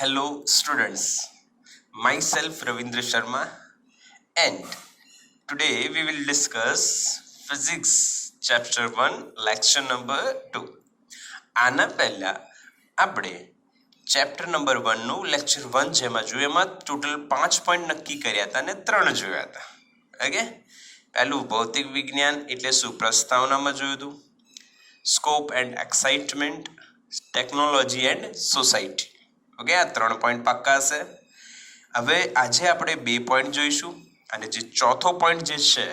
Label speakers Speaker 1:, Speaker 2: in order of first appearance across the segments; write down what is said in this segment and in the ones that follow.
Speaker 1: Hello students, myself Ravindra Sharma and today we will discuss physics chapter 1 lecture number 2. આના પહેલા આપણે chapter number 1 નું lecture 1 જેમાં જોયું એમાં ટોટલ 5 પોઈન્ટ નક્કી કર્યા હતા અને 3 જોયા હતા. ઓકે, પહેલું ભૌતિક વિજ્ઞાન એટલે શું પ્રસ્તાવનામાં જોયું હતું, scope and excitement, technology and society. Okay, આ 3 પોઈન્ટ પાક્કા હશે. હવે આજે આપણે 2 પોઈન્ટ જોઈશું અને જે ચોથો પોઈન્ટ જે છે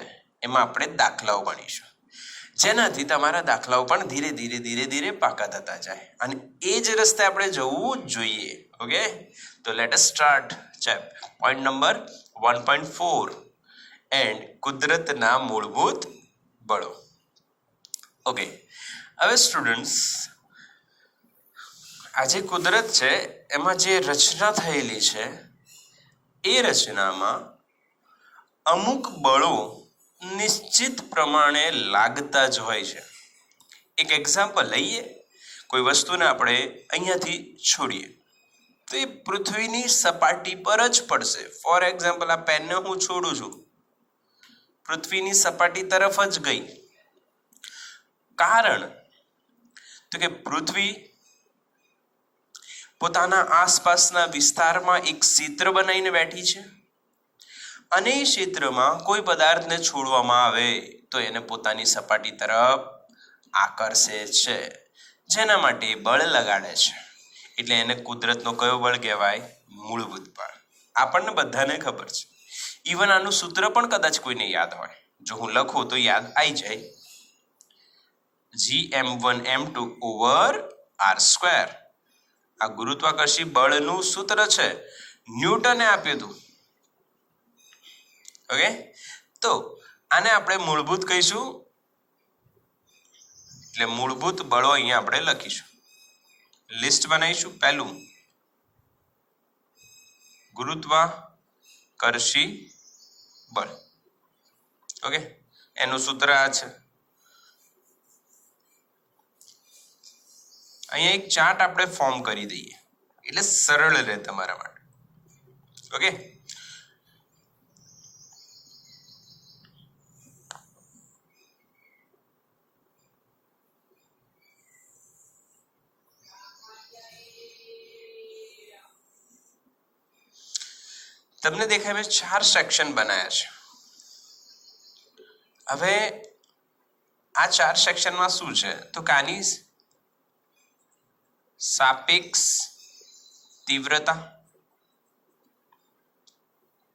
Speaker 1: એમાં આપણે દાખલાઓ ગણીશું, જેનાથી તમારા દાખલાઓ પણ ધીરે ધીરે પાકા થતા જાય અને એ જ રસ્તે આપણે જવું જોઈએ. ઓકે, તો let us start point number 1.4 and કુદરતના મૂળભૂત બળો. ઓકે, હવે સ્ટુડન્ટ્સ, આ જે કુદરત છે એમાં જે રચના થયેલી છે એ રચનામાં અમુક બળો નિશ્ચિત પ્રમાણે લાગતા જ હોય છે. એક એક્ઝામ્પલ લઈએ, કોઈ વસ્તુને આપણે અહીંયાથી છોડીએ તો એ પૃથ્વીની સપાટી પર જ પડશે. ફોર એક્ઝામ્પલ, આ પેનને હું છોડું છું, પૃથ્વીની સપાટી તરફ જ ગઈ. કારણ તો કે પૃથ્વી પોતાના આસપાસના વિસ્તારમાં એક ક્ષેત્ર બનાવીને બેઠી છે અને એ ક્ષેત્રમાં કોઈ પદાર્થને છોડવામાં આવે તો એને પોતાની સપાટી તરફ આકર્ષે છે, જેના માટે બળ લગાડે છે. એટલે એને કુદરતનો કયો બળ કહેવાય? મૂળભૂત બળ. આપણને બધાને ખબર છે. ઇવન આનું સૂત્ર પણ કદાચ કોઈને યાદ હોય, જો હું લખું તો યાદ આવી જાય, Gm1m2/r². આ ગુરુત્વાકર્ષી બળનું સૂત્ર છે, ન્યૂટને આપ્યું હતું. ઓકે, તો આને આપણે મૂળભૂત કહીશું. એટલે મૂળભૂત બળો અહીંયા આપણે લખીશું, લિસ્ટ બનાવીશું. પહેલું ગુરુત્વાકર્ષી બળ. ઓકે, એનું સૂત્ર આ છે. અહીંયા એક ચાર્ટ આપણે ફોર્મ કરી દઈએ એટલે સરળ રહે તમારા માટે. ઓકે, તમને દેખાય મેં 4 સેક્શન બનાવ્યા છે. હવે આ 4 સેક્શનમાં શું છે તો કાની સાપેક્ષ તીવ્રતા,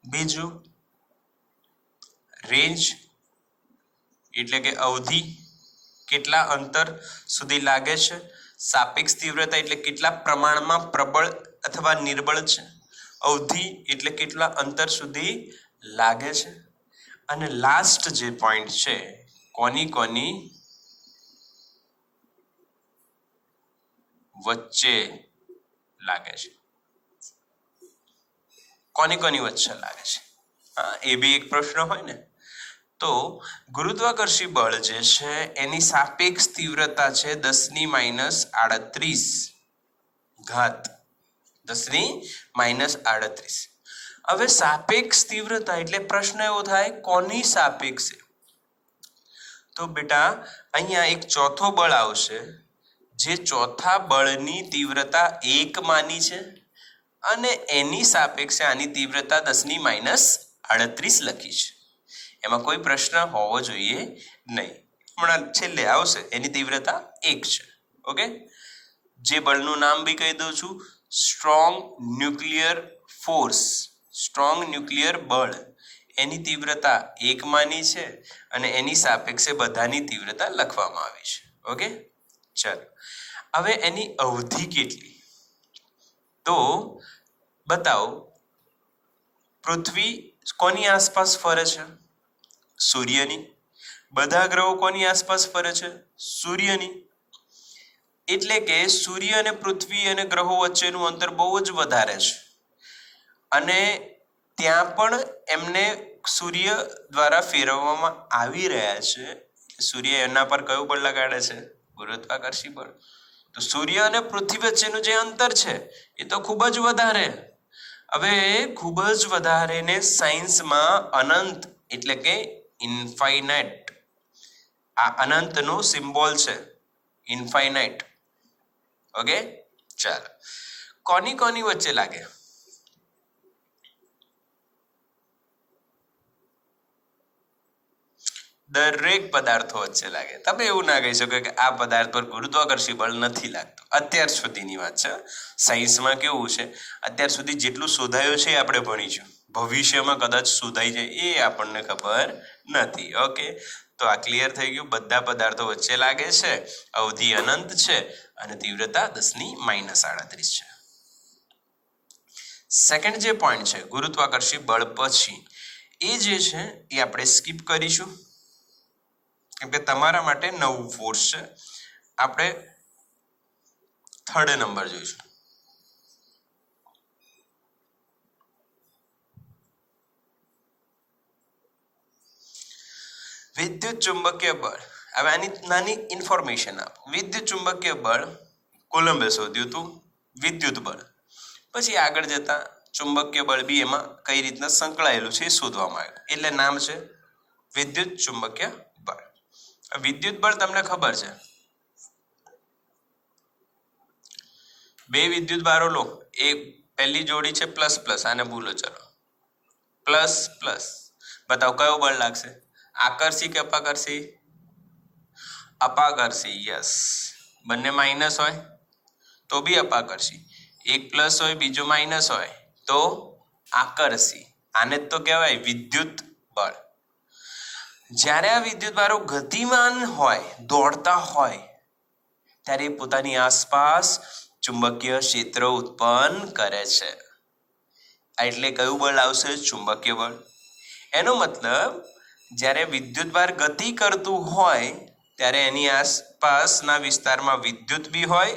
Speaker 1: બીજું રેન્જ એટલે કે અવધિ, કેટલા અંતર સુધી લાગે છે. સાપેક્ષ તીવ્રતા એટલે કેટલા પ્રમાણમાં પ્રબળ અથવા નિર્બળ છે. અવધિ એટલે કેટલા અંતર સુધી લાગે છે. અને લાસ્ટ જે પોઈન્ટ છે, કોની વચ્ચે લાગે છે, કોની વચ્ચે લાગે છે. હા, એ બી એક પ્રશ્ન હોય ને. તો ગુરુત્વાકર્ષી બળ જે છે એની સાપેક્ષ તીવ્રતા છે 10⁻38 ઘાત 10⁻38. હવે સાપેક્ષ તીવ્રતા એટલે પ્રશ્ન એવો થાય કોની સાપેક્ષે? તો બેટા અહીંયા એક ચોથો બળ આવશે, જે ચોથા બળની તીવ્રતા 1 માની છે અને એની સાપેક્ષે આની તીવ્રતા 10⁻38 લખી છે. એમાં કોઈ પ્રશ્ન હોવો જોઈએ નહીં. હમણાં છેલ્લે આવશે, એની તીવ્રતા 1 છે. ઓકે, જે બળનું નામ બી કહી દઉં છું, strong nuclear force, strong nuclear બળ. એની તીવ્રતા 1 માની છે અને એની સાપેક્ષે બધાની તીવ્રતા લખવામાં આવી છે. ઓકે, ચાલો હવે એની અવધિ કેટલી? તો બતાવો, પૃથ્વી કોની આસપાસ ફરે છે? સૂર્યની. બધા ગ્રહો કોની આસપાસ ફરે છે? સૂર્યની. એટલે કે સૂર્ય અને પૃથ્વી અને ગ્રહો વચ્ચેનું અંતર બહુ જ વધારે છે અને ત્યાં પણ એમને સૂર્ય દ્વારા ફેરવવામાં આવી રહ્યા છે. સૂર્ય એના પર કયું બળ લગાડે છે? ગુરુત્વાકર્ષી બળ. તો સૂર્ય અને પૃથ્વી વચ્ચેનું જે અંતર છે એ તો ખૂબ જ વધારે. હવે ખૂબ જ વધારેને સાયન્સમાં અનંત એટલે કે ઇન્ફાઇનાઇટ, આ અનંતનો સિમ્બોલ છે, ઇન્ફાઇનાઇટ. ઓકે, ચાલો. કોની કોની વચ્ચે લાગે? દરેક પદાર્થો વચ્ચે લાગે. તમે એવું ના કહી શકો કે આ પદાર્થ પર ગુરુત્વાકર્ષી બળ નથી લાગતું. અત્યાર સુધીની વાત છે. સાયન્સમાં કેવું છે, અત્યાર સુધી જેટલું શોધાયું છે એ આપણે ભણીશું. ભવિષ્યમાં કદાચ શોધાઈ જાય એ આપણને ખબર નથી. ઓકે, તો આ ક્લિયર થઈ ગયું. બધા પદાર્થો વચ્ચે લાગે છે, અવધિ અનંત છે અને તીવ્રતા 10⁻38 છે. સેકન્ડ જે પોઈન્ટ છે ગુરુત્વાકર્ષી બળ પછી, એ જે છે એ આપણે સ્કીપ કરીશું કેમ કે તમારા માટે નવું ફોર્સ છે. આપણે થર્ડ નંબર જોઈશું. વિદ્યુત ચુંબકીય બળ. હવે આની નાની ઇન્ફોર્મેશન આપ. વિદ્યુત ચુંબકીય બળ કોલંબે શોધ્યું હતું, વિદ્યુત બળ. પછી આગળ જતા ચુંબકીય બળ બી એમાં કઈ રીતના સંકળાયેલું છે એ શોધવામાં આવ્યું, એટલે નામ છે વિદ્યુત ચુંબકીય બળ. વિદ્યુત બળ તમને ખબર છે, બે વિદ્યુત બારો લો, એક પહેલી જોડી છે પ્લસ પ્લસ, આને ભૂલો, ચલો પ્લસ પ્લસ. બતાવો કયો બળ લાગશે? આકર્ષી કે અપાકર્ષી? અપાકર્ષી. યસ. બંને માઇનસ હોય તો બી અપાકર્ષી, એક પ્લસ હોય બીજું માઇનસ હોય તો આકર્ષી. આને જ તો કહેવાય વિદ્યુત બળ. જ્યારે આ વિદ્યુત બારો ગતિમાન હોય, દોડતા હોય, ત્યારે પોતાની આસપાસ ચુંબકીય ક્ષેત્ર ઉત્પન્ન કરે છે. એટલે કયું બળ આવશે? ચુંબકીય બળ. એનો મતલબ જ્યારે વિદ્યુતભાર ગતિ કરતું હોય ત્યારે એની આસપાસના વિસ્તારમાં વિદ્યુત બી હોય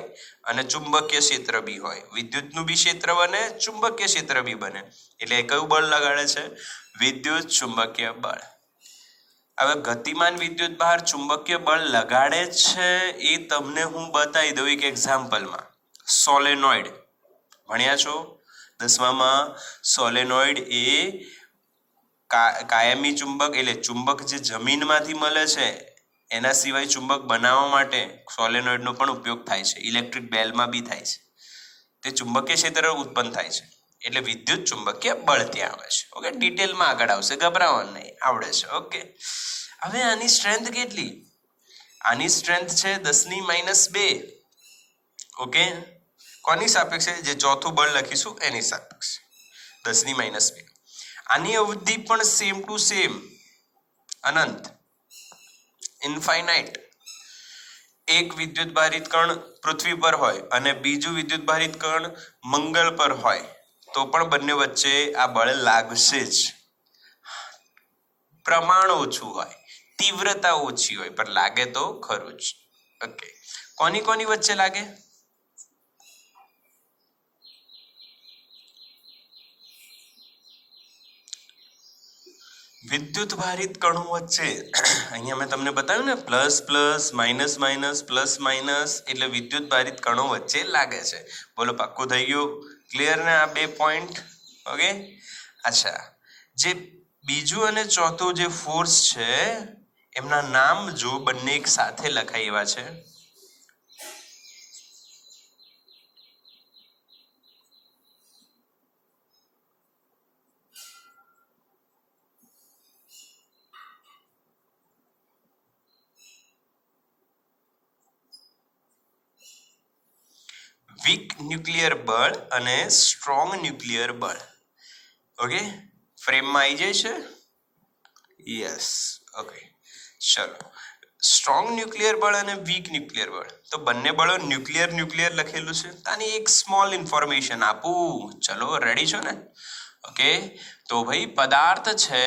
Speaker 1: અને ચુંબકીય ક્ષેત્ર બી હોય. વિદ્યુતનું બી ક્ષેત્ર બને, ચુંબકીય ક્ષેત્ર બી બને. એટલે કયું બળ લગાડે છે? વિદ્યુત ચુંબકીય બળ. હવે ગતિમાન વિદ્યુત બહાર ચુંબકીય બળ લગાડે છે એ તમને હું બતાવી દઉં એક એક્ઝામ્પલમાં. સોલેનોઇડ ભણ્યા છો 10માં. સોલેનોઇડ એ કાયમી ચુંબક, એટલે ચુંબક જે જમીનમાંથી મળે છે એના સિવાય ચુંબક બનાવવા માટે સોલેનોઇડનો પણ ઉપયોગ થાય છે. ઇલેક્ટ્રિક બેલમાં બી થાય છે. તે ચુંબકીય ક્ષેત્ર ઉત્પન્ન થાય છે, એટલે વિદ્યુત ચુંબકીય બળ ત્યાં આવે છે. ઓકે, ડિટેલમાં આગળ આવશે, ગભરાવાનું નહીં, આવડે છે. ઓકે, હવે આની સ્ટ્રેન્થ કેટલી? આની સ્ટ્રેન્થ છે 10⁻². ઓકે, કોની સાપેક્ષે? જે ચોથું બળ લખીશું એની સાપેક્ષે 10⁻². આની અવધિ પણ સેમ ટુ સેમ અનંત, ઇન્ફાઇનાઇટ. એક વિદ્યુત ભારિત કણ પૃથ્વી પર હોય અને બીજું વિદ્યુત ભારિત કણ મંગળ પર હોય તો પણ બંને વચ્ચે આ બળ લાગશે જ. પ્રમાણ ઓછું હોય, તીવ્રતા ઓછી હોય, પણ લાગે તો ખરું જ. ઓકે, કોની કોની વચ્ચે લાગે? વિદ્યુત ભારિત કણો વચ્ચે. અહીંયા મેં તમને બતાવ્યું ને, plus plus, minus minus, plus minus, એટલે વિદ્યુત ભારિત કણો વચ્ચે લાગે છે. બોલો, પાક્કું થઈ ગયું? ક્લિયર ને આ બે પોઈન્ટ? ઓકે, અચ્છા. જે બીજું અને ચોથું જે ફોર્સ છે એમના નામ જો બંને એક સાથે લખાય એવા છે. વીક ન્યુક્લિયર બળ અને સ્ટ્રોંગ ન્યુક્લિયર બળ. ઓકે, ફ્રેમમાં આવી જાય છે? યસ. ઓકે, ચલો. સ્ટ્રોંગ ન્યુક્લિયર બળ અને વીક ન્યુક્લિયર બળ, તો બંને બળો ન્યુક્લિયર ન્યુક્લિયર લખેલું છે. આની એક સ્મોલ ઇન્ફોર્મેશન આપું. ચલો, રેડી છો ને? ઓકે, તો ભાઈ પદાર્થ છે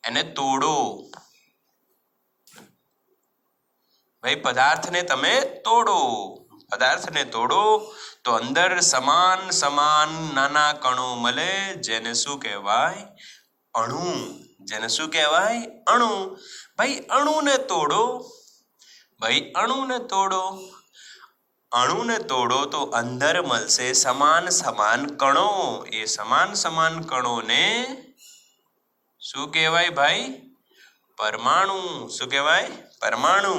Speaker 1: એને તોડો. ભાઈ પદાર્થને તમે તોડો, પદાર્થને તોડો તો અંદર સમાન સમાન નાના કણો મળે, જેને શું કહેવાય? અણુ. જેને શું કહેવાય? અણુ. ભાઈ અણુને તોડો, ભાઈ અણુને તોડો. અણુને તોડો તો અંદર મળશે સમાન સમાન કણો. એ સમાન સમાન કણોને શું કહેવાય ભાઈ? પરમાણુ. શું કહેવાય? પરમાણુ.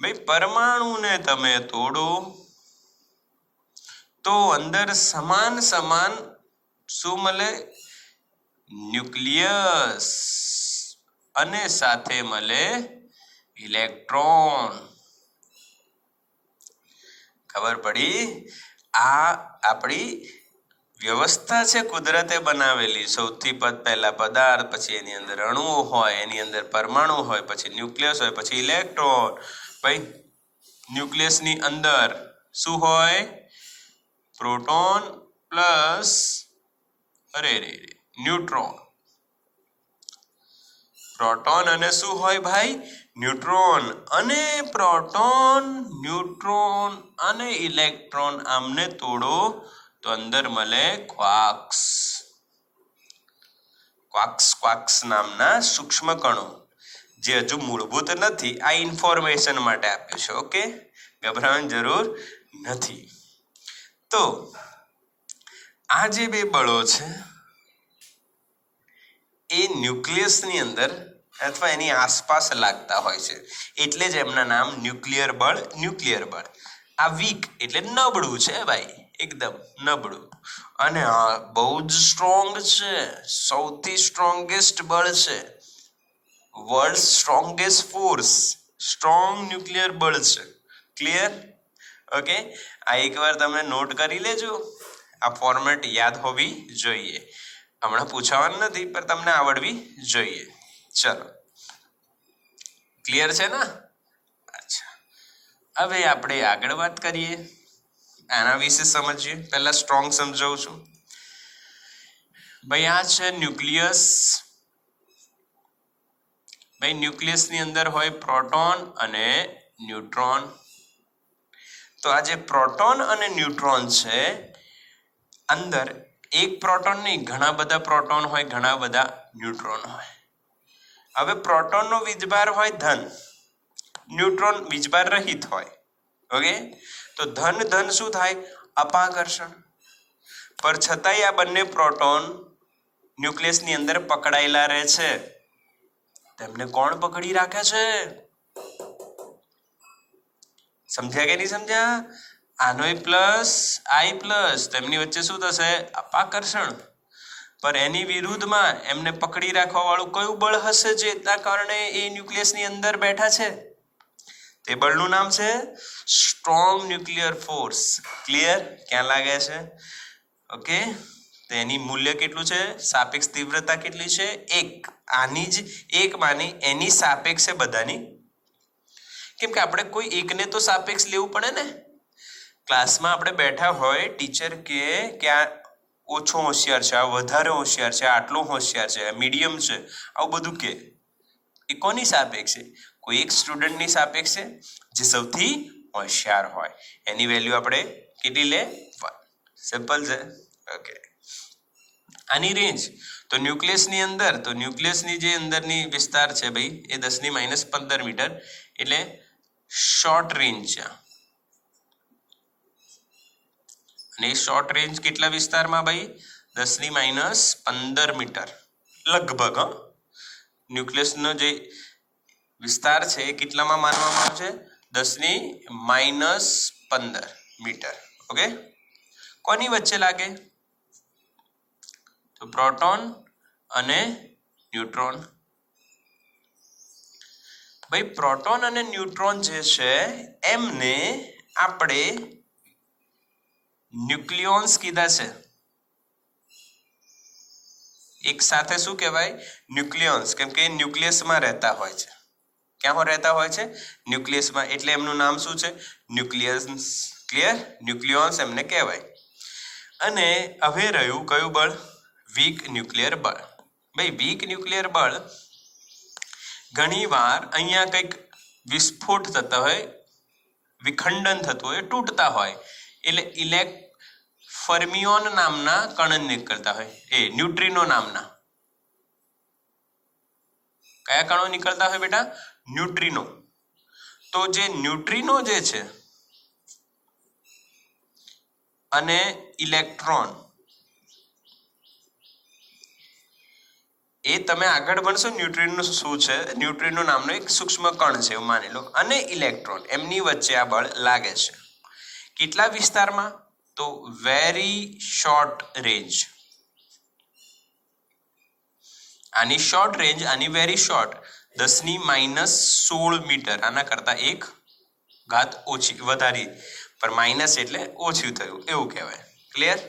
Speaker 1: ભાઈ પરમાણુને તમે તોડો તો અંદર સમાન સમાન શું મળે? ન્યુક્લિયસ. અને સાથે મળે ઇલેક્ટ્રોન. ખબર પડી? આ આપણી વ્યવસ્થા છે કુદરતે બનાવેલી. સૌથી પહેલા પદાર્થ, પછી એની અંદર અણુઓ હોય, એની અંદર પરમાણુ હોય, પછી ન્યુક્લિયસ હોય, પછી ઇલેક્ટ્રોન. ભાઈ ન્યુક્લિયસની અંદર શું હોય? Proton plus neutron. પ્રોટોન અને શું હોય ભાઈ? ન્યુટ્રોન. અને પ્રોટોન, ન્યુટ્રોન અને ઇલેક્ટ્રોન આમને તોડો તો અંદર મળે ક્વાર્ક્સ. ક્વાર્ક્સ નામના સૂક્ષ્મ કણો, જે હજુ મૂળભૂત નથી. આ ઇન્ફોર્મેશન માટે આપ્યું છે. ઓકે, ગભરાવાની જરૂર નથી. તો આ જે બે બળો છે એ ન્યુક્લિયસની અંદર અથવા એની આસપાસ લાગતા હોય છે, એટલે જ એમના નામ ન્યુક્લિયર બળ. ન્યુક્લિયર બળ. આ વીક એટલે નબળું છે ભાઈ, એકદમ નબળું. અને બહુ જ સ્ટ્રોંગ છે. સૌથી સ્ટ્રોંગેસ્ટ બળ છે. World strongest force. Strong nuclear બળ છે. ક્લિયર? ઓકે, આ એકવાર તમે નોટ કરી લેજો. આ ફોર્મેટ યાદ હોવી જોઈએ. હમણાં પૂછવાનું નથી, પણ તમને આવડવી જોઈએ. ચલો, ક્લિયર છે ને? અચ્છા, હવે આપણે આગળ વાત કરીએ. આના વિશે સમજીએ. પહેલા સ્ટ્રોંગ સમજાવું છું. ભાઈ આ છે ન્યુક્લિયસ. ભાઈ ન્યુક્લિયસની અંદર હોય પ્રોટોન અને ન્યુટ્રોન. તો આ જે પ્રોટોન અને ન્યુટ્રોન છે, અંદર એક પ્રોટોન નહીં, ઘણા બધા પ્રોટોન હોય, ઘણા બધા ન્યુટ્રોન હોય. હવે પ્રોટોનનો વીજભાર હોય ધન, ન્યુટ્રોન વીજભાર રહિત હોય. ઓકે, તો ધન ધન શું થાય? અપાકર્ષણ. પર છતાંય આ બંને પ્રોટોન ન્યુક્લિયસની અંદર પકડાયેલા રહે છે. તેમને કોણ પકડી રાખે છે? સમજ્યા કે નહીં સમજ્યા? આનોય પ્લસ આઈ પ્લસ, તેમની વચ્ચે શું થશે? અપાકર્ષણ. પર એની વિરુદ્ધમાં એમને પકડી રાખવા વાળું કયું બળ હશે, જેના કારણે એ ન્યુક્લિયસની અંદર બેઠા છે? તે બળનું નામ છે સ્ટ્રોંગ ન્યુક્લિયર ફોર્સ. ક્લિયર? ક્યાં લાગે છે? ઓકે, તો એની મૂલ્ય કેટલું છે? સાપેક્ષ તીવ્રતા કેટલી છે? 1. આની જ એક માની એની સાપેક્ષ છે બધાની. કેમ કે આપણે કોઈ એકને તો સાપેક્ષ લેવું પડે ને. ક્લાસમાં આપણે બેઠા હોય, ટીચર કે આ ઓછો હોશિયાર છે, આ વધારે હોશિયાર છે, આટલો હોશિયાર છે, મીડિયમ છે, આવું બધું કે એ કોની સાપેક્ષ છે? કોઈ એક સ્ટુડન્ટની સાપેક્ષ છે, જે સૌથી હોશિયાર હોય. એની વેલ્યુ આપણે કેટલી લે? 1. સિમ્પલ છે. ઓકે, આની રેન્જ તો ન્યુક્લિયસની અંદર, તો ન્યુક્લિયસની જે અંદરની વિસ્તાર છે ભાઈ એ 10⁻15 મીટર, એટલે શોર્ટ રેન્જ છે. અને શોર્ટ રેન્જ કેટલા વિસ્તારમાં ભાઈ? 10⁻15 મીટર લગભગ. ન્યુક્લિયસનો જે વિસ્તાર છે એ કેટલામાં માનવામાં આવે છે? 10⁻15 મીટર. ઓકે, કોની વચ્ચે લાગે? તો પ્રોટોન અને ન્યુટ્રોન. ભાઈ પ્રોટોન અને ન્યુટ્રોન જે છે એમને આપણે ન્યુક્લિયોન્સ કીધા છે. એક સાથે શું કહેવાય? ન્યુક્લિયોન્સ. કેમ કે ન્યુક્લિયસમાં રહેતા હોય છે. ક્યાં રહેતા હોય છે? ન્યુક્લિયસમાં. એટલે એમનું નામ શું છે? ન્યુક્લિયન્સ. ક્લિયર? ન્યુક્લિયોન્સ એમને કહેવાય. અને હવે રહ્યું કયું બળ? વીક ન્યુક્લિયર બળ. ભાઈ વીક ન્યુક્લિયર બળ ઘણી વાર અહીંયા કંઈક વિસ્ફોટ થતા હોય, વિખંડન થતું હોય, તૂટતા હોય, એટલે ફર્મિયોન નામના કણ નીકળતા હોય. એ ન્યુટ્રિનો નામના કયા કણો નીકળતા હોય બેટા? ન્યુટ્રિનો. તો જે ન્યુટ્રિનો જે છે અને ઇલેક્ટ્રોન એ તમે આગળ ભણશો ન્યુટ્રિનનું શું છે, ન્યુટ્રિનો નામનો એક સૂક્ષ્મ કણ છે એવું માની લો, અને ઇલેક્ટ્રોન એમની વચ્ચે આ બળ લાગે છે. કેટલા વિસ્તારમાં? તો વેરી શોર્ટ રેન્જ. આની શોર્ટ રેન્જ, આની વેરી શોર્ટ 10⁻16 મીટર, આના કરતા 1 ઘાત ઓછી વધારી, પણ માઇનસ એટલે ઓછું થયું એવું કહેવાય. ક્લિયર?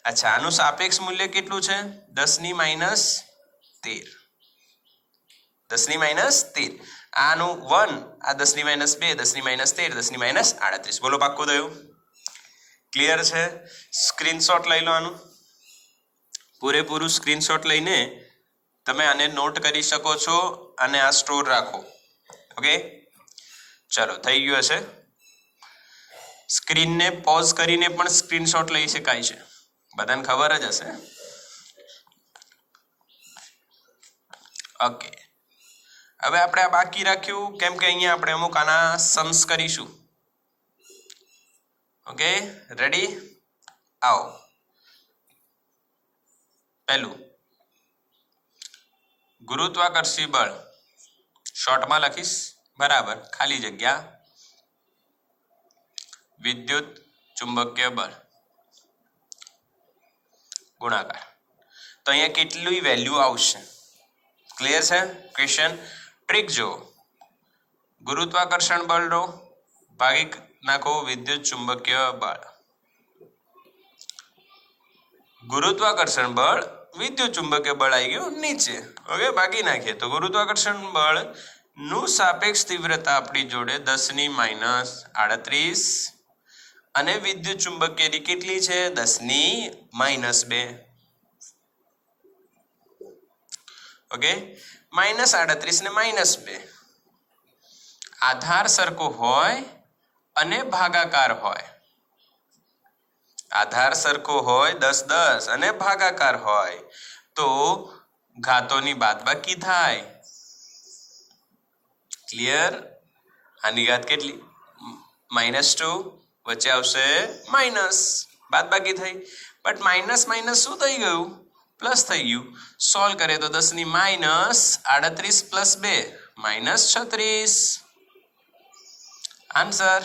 Speaker 1: અચ્છા, આનું સાપેક્ષ મૂલ્ય કેટલું છે? 10⁻13. 10⁻13. આનું 1, આ 10⁻2, 10⁻13, 10⁻38. બોલો પાક્કું થયું? ક્લિયર છે? સ્ક્રીનશોટ લઈ લો આનું, પૂરેપૂરું સ્ક્રીનશોટ લઈને તમે આને નોટ કરી શકો છો અને આ સ્ટોર રાખો. ઓકે, ચલો થઈ ગયું હશે. સ્ક્રીનને પોઝ કરીને પણ સ્ક્રીનશોટ લઈ શકાય છે, બધાને ખબર જ હશે. ઓકે, હવે આપણે આ બાકી રાખ્યું કેમ કે અહીંયા આપણે અમુક આના સમ્સ કરીશું. Okay, ready? આવો. પહેલું, ગુરુત્વાકર્ષી બળ શોર્ટમાં લખીશ, બરાબર, ખાલી જગ્યા વિદ્યુત ચુંબકીય બળ ગુણાકાર. તો અહીંયા કેટલી વેલ્યુ આવશે? ક્લિયર છે ક્વેશ્ચન? ટ્રીક જુઓ, ગુરુત્વાકર્ષણ બળનો ભાગી નાખો વિદ્યુત ચુંબકીય બળ. ગુરુત્વાકર્ષણ બળ વિદ્યુત ચુંબકીય બળ આવી ગયું નીચે. ઓકે, ભાગી નાખીએ તો ગુરુત્વાકર્ષણ બળ નું સાપેક્ષ તીવ્રતા આપણી જોડે 10⁻38 અને વિદ્યુત ચુંબકીયની કેટલી છે? 10⁻2. ઓકે, -38 ને -2. આધાર સરખો હોય અને ભાગાકાર હોય. આધાર સરખો હોય 10 10 અને ભાગાકાર હોય તો ઘાતોની બાદબાકી થાય. ક્લિયર? આની ઘાત કેટલી? -2, વચ્ચે આવશે માઇનસ, બાદબાકી થઈ. બટ માઇનસ માઇનસ શું થઈ ગયું? પ્લસ થઈ ગયું. સોલ્વ કરે તો 10⁻38 + 2 -36. આન્સર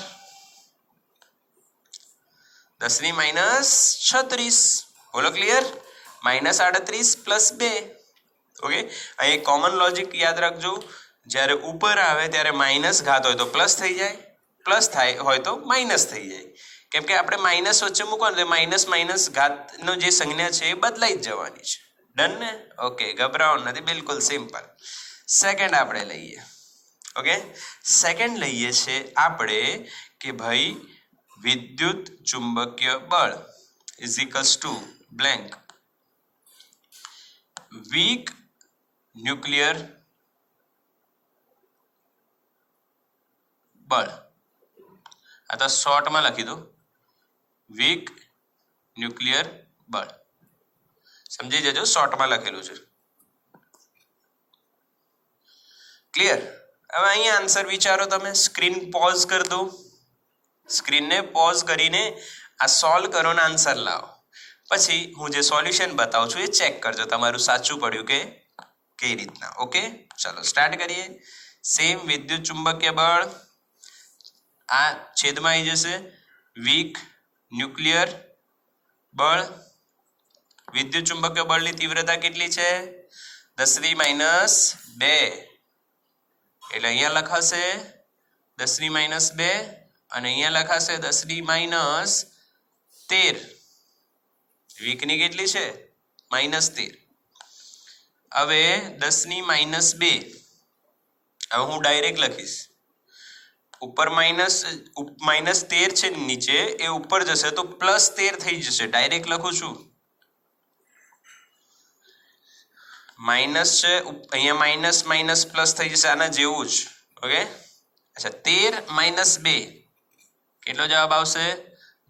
Speaker 1: 10⁻36. બોલો ક્લિયર? -38 + 2. ઓકે, અહીં કોમન લોજિક યાદ રાખજો, જ્યારે ઉપર આવે ત્યારે માઇનસ ઘાત હોય તો પ્લસ થઈ જાય, પ્લસ થાય હોય તો માઇનસ થઈ જાય. કેમ કે આપણે માઇનસ વચ્ચે મૂકવાનું એટલે માઇનસ માઇનસ ઘાતનો જે સંજ્ઞા છે એ બદલાઈ જ જવાની છે. ડન ને? ઓકે, ગભરાવાનું નથી, બિલકુલ સિમ્પલ. સેકન્ડ આપણે લઈએ. ઓકે, સેકન્ડ લઈએ છે આપણે કે ભાઈ વિદ્યુત ચુંબકીય બળ = બ્લેન્ક વીક ન્યુક્લિયર બળ. આ તો શોર્ટમાં લખી દો, વીક ન્યુક્લિયર બળ. સમજી જજો, શોર્ટમાં લખેલું છે. ક્લિયર? હવે અહીંયા આન્સર વિચારો તમે. સ્ક્રીન પોઝ કરી દો, સ્ક્રીનને પોઝ કરીને આ સોલ્વ કરો ને આન્સર લાવો. પછી હું જે સોલ્યુશન બતાવું છું એ ચેક કરજો તમારું સાચું પડ્યું કે કઈ રીતના. ઓકે, ચલો સ્ટાર્ટ કરીએ. સેમ વિદ્યુત ચુંબકીય બળ આ છેદમાં આવી જશે, વીક ન્યુક્લિયર બળ. વિદ્યુત ચુંબકીય બળની તીવ્રતા કેટલી છે? 10⁻2. એટલે અહીંયા લખાશે 10⁻2 અને અહીંયા લખાશે 10⁻13. વીકની કેટલી છે? -13. હવે 10⁻2, હવે હું ડાયરેક્ટ લખીશ. ઉપર -13 છે નીચે, એ ઉપર જશે તો +13 થઈ જશે. ડાયરેક્ટ લખું છું. માઇનસ છે અહીંયા, માઇનસ માઇનસ પ્લસ થઈ જશે, આના જેવું જ. ઓકે, અચ્છા, 13 - 2 કેટલો જવાબ આવશે?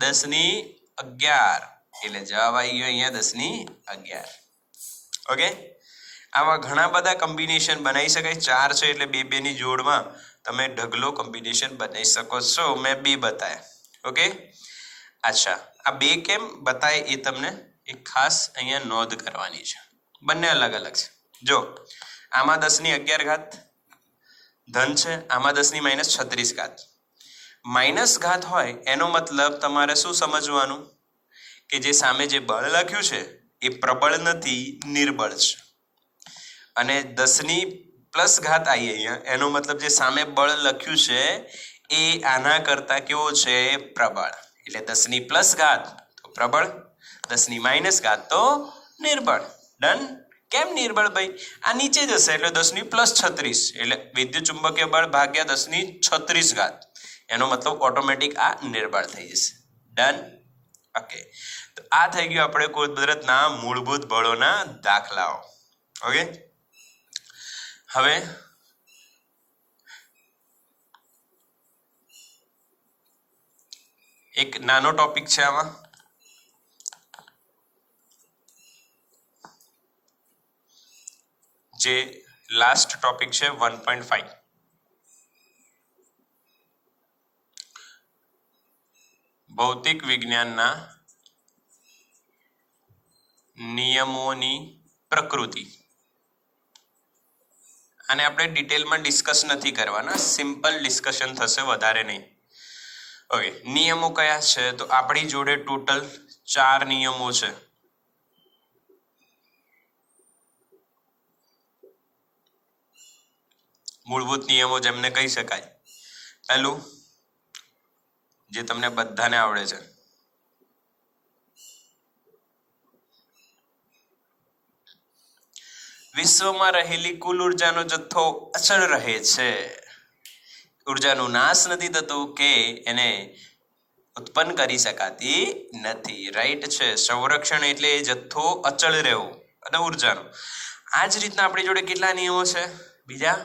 Speaker 1: 10⁻11. એટલે જવાબ આવી ગયો અહીંયા 10⁻11. ઓકે, આવા ઘણા બધા કોમ્બિનેશન બનાવી શકાય. 4 છે એટલે 2 2 ની જોડમાં તમે ઢગલો કોમ્બિનેશન બનાવી શકો છો. મેં 2 બતાવ્યા. ઓકે, અચ્છા, આ બે કેમ બતાય એ તમને એક ખાસ અહીંયા નોંધ કરવાની છે. બંને અલગ અલગ છે. જો આમાં 10^11 ધન છે, આમાં 10^-36 માઇનસ ઘાત હોય એનો મતલબ તમારે શું સમજવાનું કે જે સામે જે બળ લખ્યું છે એ પ્રબળ નથી, નિર્બળ છે. અને 10^+ આવી અહીંયા એનો મતલબ જે સામે બળ લખ્યું છે એ આના કરતા કેવો છે? પ્રબળ. એટલે 10^+ તો પ્રબળ, 10^- તો નિર્બળ. ડન. કેમ નિર્બળ ભાઈ? આ નીચે જશે એટલે 10^+36 એટલે વિદ્યુત ચુંબકીય બળ ભાગ્યા 10^36 એનો મતલબ ઓટોમેટિક આ નિર્બળ થઈ જશે. ડન. ઓકે, તો આ થઈ ગયું આપણે કુદરતના મૂળભૂત બળોના દાખલાઓ. ઓકે, હવે એક નાનો ટોપિક છે આમાં, જે લાસ્ટ ટોપિક છે 1.5. ભૌતિક વિજ્ઞાનના નિયમોની પ્રકૃતિ. આને આપણે ડિટેલમાં ડિસ્કસ નથી કરવાના, સિમ્પલ ડિસ્કશન થશે, વધારે નહીં. ઓકે, નિયમો કયા છે? તો આપણી જોડે ટોટલ 4 નિયમો છે. મૂળભૂત નિયમો જેમને કહી શકાય. પહેલું, જે તમને બધાને આવડે છે, વિશ્વમાં રહેલી કુલ ઉર્જાનો જથ્થો અચળ રહે છે. ઉર્જાનો નાશ નથી થતો કે એને ઉત્પન્ન કરી શકાતી નથી. રાઈટ છે. સંરક્ષણ એટલે જથ્થો અચળ રહેવો અને ઉર્જાનો. આ જ રીતના આપણી જોડે કેટલા નિયમો છે? બીજા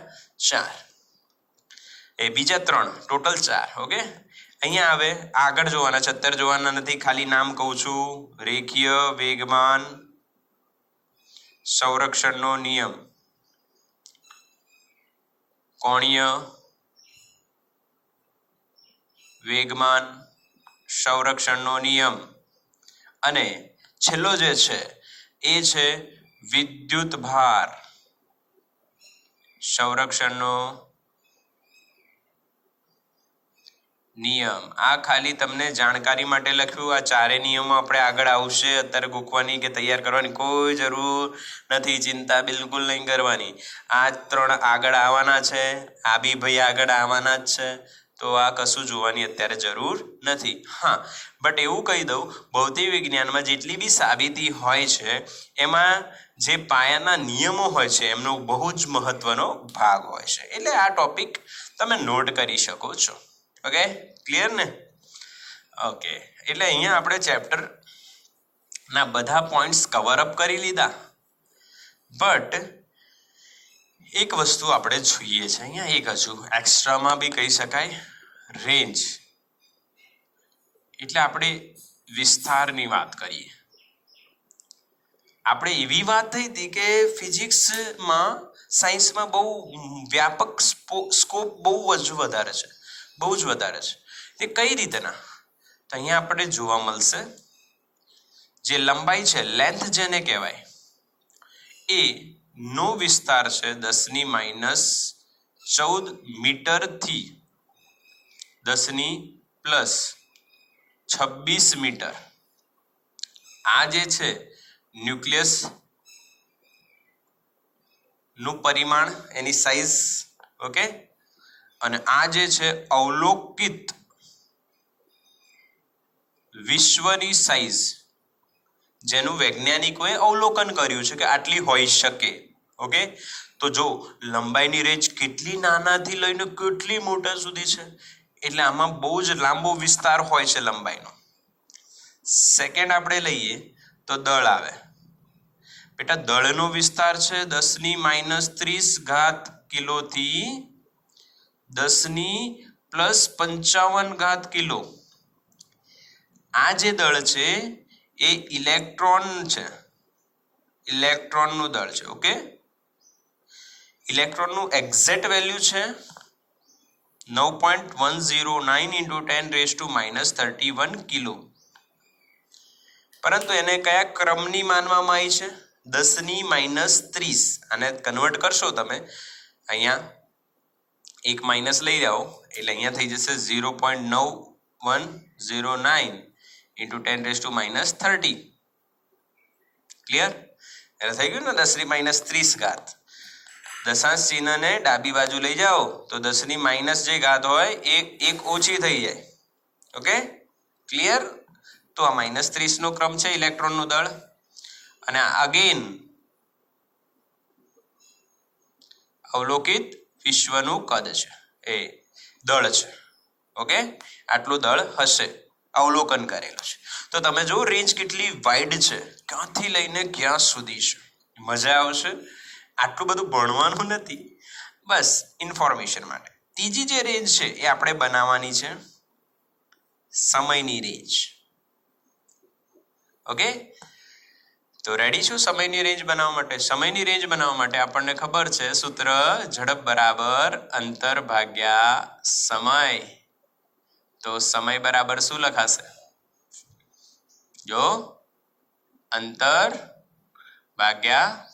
Speaker 1: 4. એ બીજા 3, ટોટલ 4. ઓકે, અહીંયા આવે આગળ જોવાના છે, અત્યારે જોવાના નથી, ખાલી નામ કહું છું. રેખીય વેગમાન સંરક્ષણનો નિયમ, કોણીય વેગમાન સંરક્ષણનો નિયમ, અને છેલ્લો જે છે એ છે વિદ્યુત ભાર સંરક્ષણનો નિયમ. આ ખાલી તમને જાણકારી માટે લખ્યું. આ 4 નિયમો આપણે આગળ આવશે, અત્યારે ગોખવાની કે તૈયાર કરવાની કોઈ જરૂર નથી, ચિંતા બિલકુલ નહીં કરવાની. આ 3 આગળ આવવાના છે, આ બી ભાઈ આગળ આવવાના જ છે, તો આ કશું જોવાની અત્યારે જરૂર નથી. હા, બટ એવું કહી દઉં, ભૌતિક વિજ્ઞાનમાં જેટલી બી સાબિતી હોય છે એમાં જે પાયાના નિયમો હોય છે એમનો બહુ જ મહત્વનો ભાગ હોય છે. એટલે આ ટોપિક તમે નોટ કરી શકો છો. ઓકે, ક્લિયર ને? ઓકે, એટલે અહીંયા આપણે ચેપ્ટર ના બધા પોઈન્ટ્સ કવર અપ કરી લીધા. બટ એક વસ્તુ આપણે જોઈએ છે અહીંયા, એક હજુ એક્સ્ટ્રામાં બી કહી શકાય, રેન્જ. એટલે આપણે વિસ્તારની વાત કરીએ. આપણે એવી વાત થઈ હતી કે ફિઝિક્સમાં, સાયન્સમાં બહુ વ્યાપક સ્કોપ બહુ જ વધારે છે, બહુ જ વધારે છે. એ કઈ રીતના? તો અહીંયા આપણે જોવા મળશે, જે લંબાઈ છે, લેન્થ જેને કહેવાય, એ નો વિસ્તાર છે 10^-14 મીટરથી 10^+26 મીટર. આ જે છે ન્યુક્લિયસ નું પરિમાણ, એની સાઈઝ. ઓકે, અને આ જે છે અવલોકિત વિશ્વની સાઈઝ, જેનું વૈજ્ઞાનિકોએ અવલોકન કર્યું છે કે આટલી હોઈ શકે. ઓકે, તો જો લંબાઈની રેન્જ કેટલી નાનાથી લઈને કેટલી મોટા સુધી છે, એટલે આમાં બહુ જ લાંબો વિસ્તાર હોય છે લંબાઈનો. સેકન્ડ આપણે લઈએ તો દળ આવે. બેટા, દળનો વિસ્તાર છે 10^-30 કિલોથી 10^+55 કિલો. આ જે દળ છે એ ઇલેક્ટ્રોન છે, ઇલેક્ટ્રોનનું દળ છે. ઓકે, ઇલેક્ટ્રોનનું એક્ઝેક્ટ વેલ્યુ છે 9.109 × 10⁻³ કિલો. પરંતુ એને કયા ક્રમની માનવામાં આવી છે? 10⁻30. આને કન્વર્ટ કરશો તમે, અહીંયા એક માઇનસ લઈ જાઓ એટલે અહીંયા થઈ જશે 0.9109 ઇન્ટુ 10⁻30. ક્લિયર? એટલે થઈ ગયું ને 10⁻30. દશાંશ ચિહ્નને ડાબી બાજુ લઈ જાઓ તો 10⁻- જે ઘાત હોય એ એક ઓછી થઈ જાય. Okay, clear? તો આ -30 નો ક્રમ છે ઇલેક્ટ્રોનનું દળ, અને અગેન અવલોકિત વિશ્વનું કદ છે, એ દળ છે. ઓકે, આટલું દળ હશે, અવલોકન કરેલું છે. તો તમે જો રેન્જ કેટલી વાઇડ છે, ક્યાંથી લઈને ક્યાં સુધી છે. મજા આવશે. આટલું બધું ભણવાનું નથી, બસ ઇન્ફોર્મેશન માટે. ત્રીજી જે રેન્જ છે એ આપણે બનાવવાની છે સમયની રેન્જ. ઓકે, તો રેડી છું સમયની રેન્જ બનાવવા માટે? સમયની રેન્જ બનાવવા માટે આપણને ખબર છે સૂત્ર ઝડપ બરાબર અંતર ભાગ્યા સમય. તો સમય બરાબર શું લખાશે? જો અંતર ભાગ્યા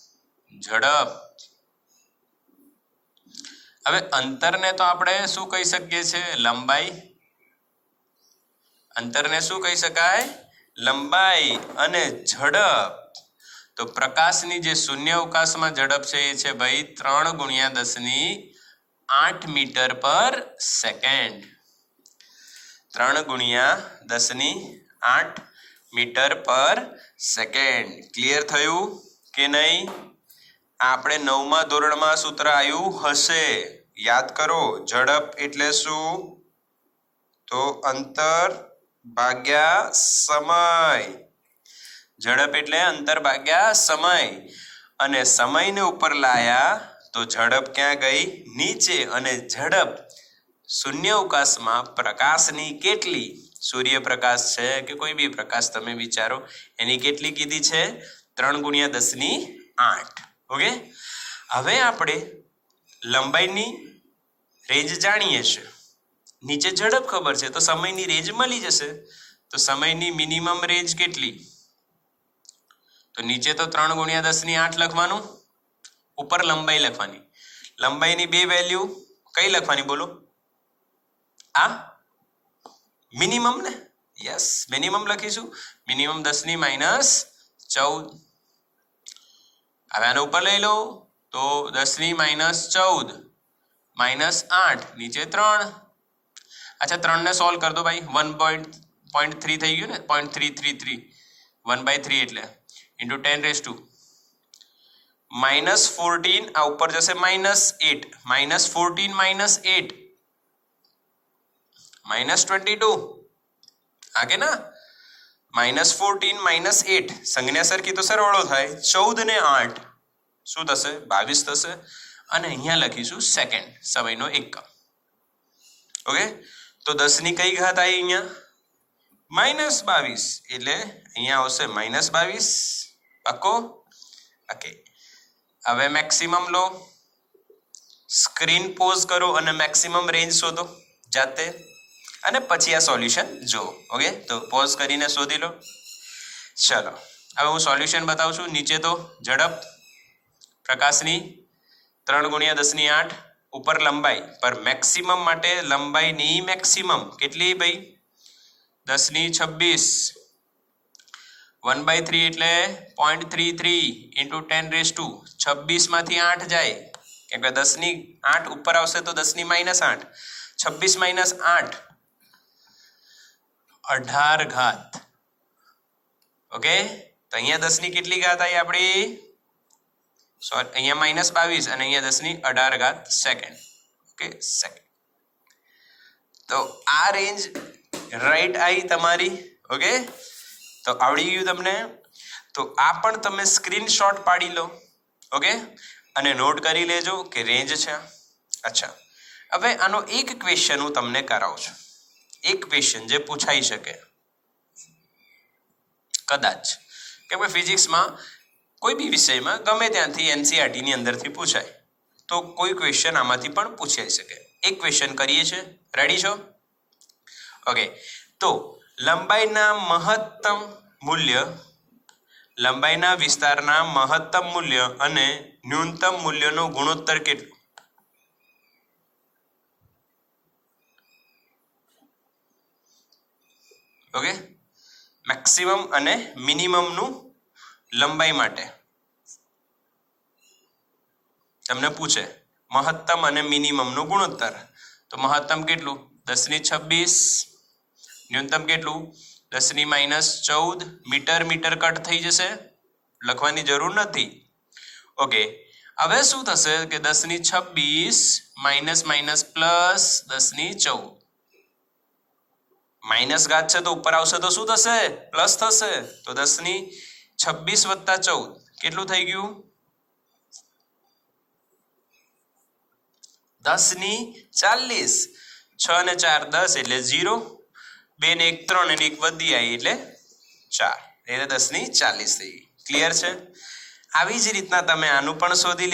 Speaker 1: ઝડપ. હવે અંતરને તો આપણે શું કહી શકીએ છીએ? લંબાઈ. અંતરને શું કહી શકાય? લંબાઈ. અને ઝડપ તો પ્રકાશની જે શૂન્ય અવકાશમાં ઝડપ છે એ છે ભાઈ 3 × 10⁸ મીટર પર સેકન્ડ. 3 × 10⁸ મીટર પર સેકન્ડ. ક્લિયર થયું કે નહીં? આપણે 9મા ધોરણમાં સૂત્ર આવ્યું હશે, યાદ કરો. ઝડપ એટલે શું? તો અંતર ભાગ્યા સમય. ઝડપ એટલે અંતર ભાગ્યા સમય, અને સમયને ઉપર લાયા તો ઝડપ ક્યાં ગઈ? નીચે. અને ઝડપ શૂન્ય અવકાશમાં પ્રકાશની કેટલી? સૂર્યપ્રકાશ છે કે કોઈ બી પ્રકાશ તમે વિચારો, એની કેટલી કીધી છે? 3 × 10⁸. ઓકે, હવે આપણે લંબાઈની રેન્જ જાણીએ છીએ, નીચે ઝડપ ખબર છે, તો સમયની રેન્જ મળી જશે. તો સમયની મિનિમમ રેન્જ કેટલી? તો નીચે તો 3 × 10⁸ લખવાનું, ઉપર લંબાઈ લખવાની. લંબાઈની બે વેલ્યુ કઈ લખવાની બોલો? આ મિનિમમ ને? યસ, મિનિમમ લખીશું. મિનિમમ 10⁻14. હવે આને ઉપર લઈ લો તો 10⁻14 -8, નીચે 3. અચ્છા, 3 ને સોલ્વ કર દો ભાઈ. 1.3 થઈ ગયું ને? 0.333 1/3 એટલે ઇન્ટુ 10⁻, -14. આ ઉપર જશે -8. -14 -8 -22. આ કે ના? -14 -8 સંજ્ઞા સરખી તો સરવાળો થાય. 14 ને 8 શું થશે? 22 થશે. અને અહીંયા લખીશું સેકન્ડ, સમયનો એકમ. ઓકે, તો 10 ની કઈ ઘાત આવી અહીંયા? -22. એટલે અહીંયા આવશે -22. પાકો? ઓકે, હવે મેક્સિમમ લો. સ્ક્રીન પોઝ કરો અને મેક્સિમમ રેન્જ શોધો જાતે, અને પછી આ સોલ્યુશન જો. ઓકે, તો પોઝ કરીને શોધી લો. ચલો, હવે હું સોલ્યુશન બતાવું છું. નીચે તો ઝડપ પ્રકાશની 3 × 10⁸, ઉપર લંબાઈ. પર મેક્સિમમ માટે લંબાઈની મેક્સિમમ કેટલી ભાઈ? 10⁻26. 1/3 એટલે 0.33 ઇન્ટુ 10⁻, 26 માંથી 8 જાય, કેમ કે 10⁸ ઉપર આવશે તો 10⁻8. 26 - 8 18 ઘાત. ઓકે, તો અહીંયા 10 ની કેટલી ઘાત આવી આપણી? સોરી, અહીંયા -22 અને અહીંયા 10⁸ ઘાત સેકન્ડ. Okay, second. તો આ રેન્જ રાઈટ આવી તમારી. ઓકે, તો આવડી ગયું તમને. તો આ પણ તમે સ્ક્રીનશોટ પાડી લો. ઓકે, અને નોટ કરી લેજો કે રેન્જ છે. અચ્છા, હવે આનો એક ક્વેશ્ચન હું તમને કરાવું છું. એક ક્વેશ્ચન જે પૂછાઈ શકે કદાચ, કેમ કે ફિઝિક્સમાં કોઈ બી વિષયમાં ગમે ત્યાંથી NCERT ની અંદરથી પૂછાય, તો કોઈ ક્વેશ્ચન આમાંથી પણ પૂછાઈ શકે. એક ક્વેશ્ચન કરીએ છીએ. રેડી છો? ઓકે, તો લંબાઈના મહત્તમ મૂલ્ય લંબાઈના વિસ્તારના મહત્તમ મૂલ્ય અને ન્યૂનતમ મૂલ્યનો ગુણોત્તર કેટલો? ઓકે, મેક્સિમમ અને મિનિમમ નું લંબાઈ માટે તમને પૂછે મહત્તમ અને મિનિમમ નું ગુણોત્તર. તો મહત્તમ કેટલું? 10⁻26. ન્યૂનતમ કેટલું? 10⁻14. મીટર મીટર કટ થઈ જશે, લખવાની જરૂર નથી. ઓકે, હવે શું થશે કે 10⁻26 માઇનસ માઇનસ પ્લસ 10⁻14. માઇનસ ઘાત છે તો ઉપર આવશે તો શું થશે? પ્લસ થશે. તો 10⁻26 વત્તા 14 કેટલું થઈ ગયું? 10⁻40. 6 ને 4 10 એટલે 0. 2 ને 1 3 અને 1 વધી આવી એટલે 4 એટલે 10⁻40 થઈ ગઈ. ક્લિયર છે? આવી જ રીતના તમે આનું પણ શોધી લે.